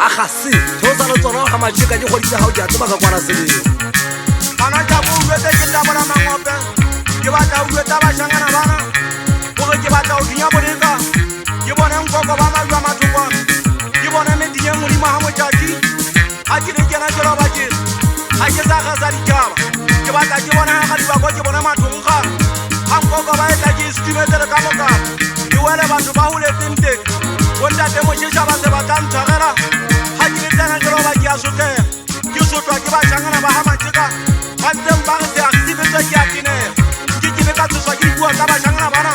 ga se thosa le tsona ga matšeka di goditse ga o di a tseba ka kwana seleng bana ja bo utlwetse ke tabona mangope ke batla o utlwetsa bašangana bana gore ke batla o dinya bodika ke bone nkoko ba majwa mathokwana ke bone medinyeng modimo ga motšatši ga ke le kena Tjoloba ke ga ke sa gasa ditaba ke batla ke bone ga dibako ke bone mathongga ga nkoko ba etla ke stimetsele ka mokala ke wele batho ba huletseng teng bontate mošešha ba se batla ntshwarela ga ke le tsena Tjoloba ke a sotlega ke sotlwa ke bašangana ba ga matšeka ba ntseng ba re se activetswe ke a tenela ke be ka tshoswa ke dibua tsa bašangana bana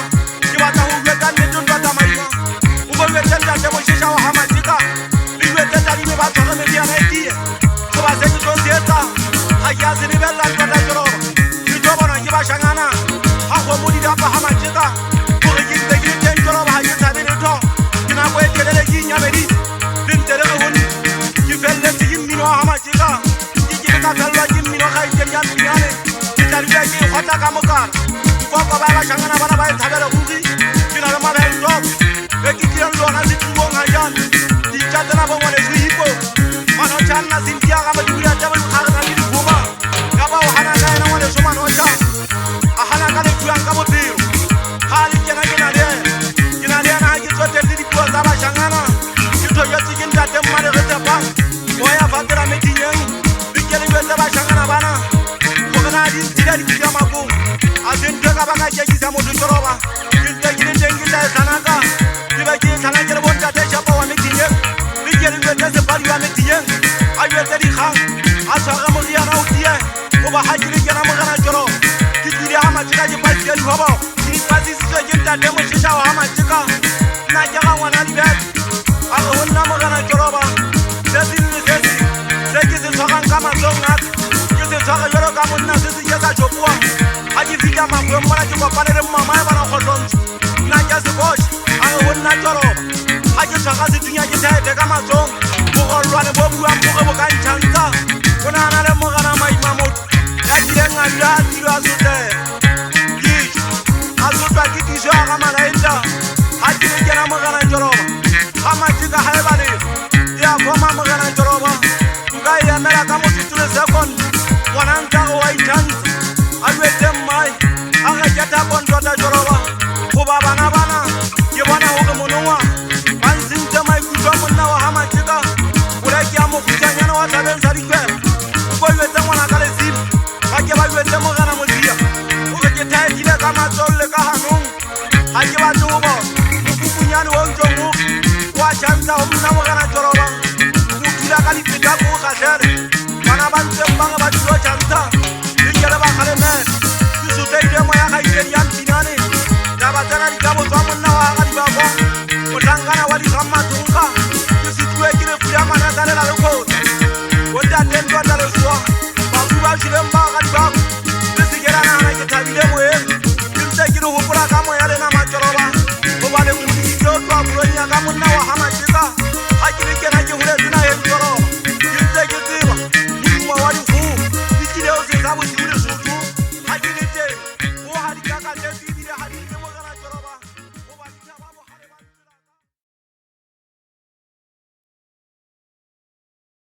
ke batla go utlwetsa nnete ntwa tamaima o bo utlwetse ntate mošešha wa ga matšeka le utlwetsetsa dime ba tshware mediana e tie go ba se ke tlo seetsa ga ke a se lebelela ntwa ta Tjoloba ke tlo bonwa ke bašangana ga kgomo di dapa ga matšeka gore ke ntse ke le teng Tjoloba ga ke tshabe letho ke nako e telele ke inyameditse le ntse le ge bone ke feleletse ke mmino wa ga matšeka ke ka felelwa ke mmino ga iteng ya mpiane ke tladile ke ikgotla ka mokala nkoko ba bašangana bana ba e thabele ruri ke na le mabeltop e ke tlileng le ona setlibong ga jane ditšatsena bongwaleso hipo manotšha nna sentia ga madibula tša bokgarena le dikgoma ka ba o gana ka ena ngwaleso manotšha a gana ka lethuang ka bophelo ga le kena ke na le ena ga ke tsotetse dipuo tsa bašangana ke thojetse ke ntate mmalegetepang o ya fatela medinyeng le ke lebetse bašangana bana gore na dintshila dikila makong a sentho ka baka kekisa motho Tjoloba ke nte ke le teng ke tla e tlhanaka ke be ke e tlhana ke le bontate šapa wa medinyeng le ke lebetse sepadi wa medinyeng a jwetse dikgang a tshware moriana o tie goba ga ke le kena mogana Tjoloba ke tlile ga matšeka ke pasitse dihobo ke ipasisitswe ke ntate mošešha wa ga matšeka nna ke ga ngwana dibete a re go nna mogana Tjoloba se sengwe se se se ke se tshwarang ka matsong aka ke se tshware jalo ka monna se se ke sa tšopoa ga ke fitlha makweng bona ke kopane le mmama e bana kgotlhontso nna ke sekoše a re go nna Tjoloba ga ke tshwara sethunya ke thaete ka matsong bogolwane bo buang boge bo ka ntšhantsa o nagana le mogana maima motho ya kileng a dula a tilo a sotlega ditso a sotlwa ke tiso ya ga malaeta ga ke le kena mogana Tjoloba ga matšeka ga e balego e a foma mogana Tjoloba nka e emela ka motsotso le second ngwana ntlago wa itšhantsa a lwetse mmae a geketa kontota Tjoloba goba bana ke bona gore monongwa ba nsintse maikutlo monna wa ga matšeka gore ke a mokhutsanyana wa tlhabeng sa dikwela o bo lwetse ngwana ka lesimo ga ke ba lwetse mogana mosia gore ke thaetile ka matsolo le ka ganong ga ke batle go bona mokukunyane o ntsong o wa tšhantsa go mna mogana Tjoloba o dula ka dipeta ko gatlhere bana ba ntseng bage ba dilo tšhantsa le kele ba kgalemele ke sotleile moya ga ikedi ya mpinane taba tsena di ka botswa monna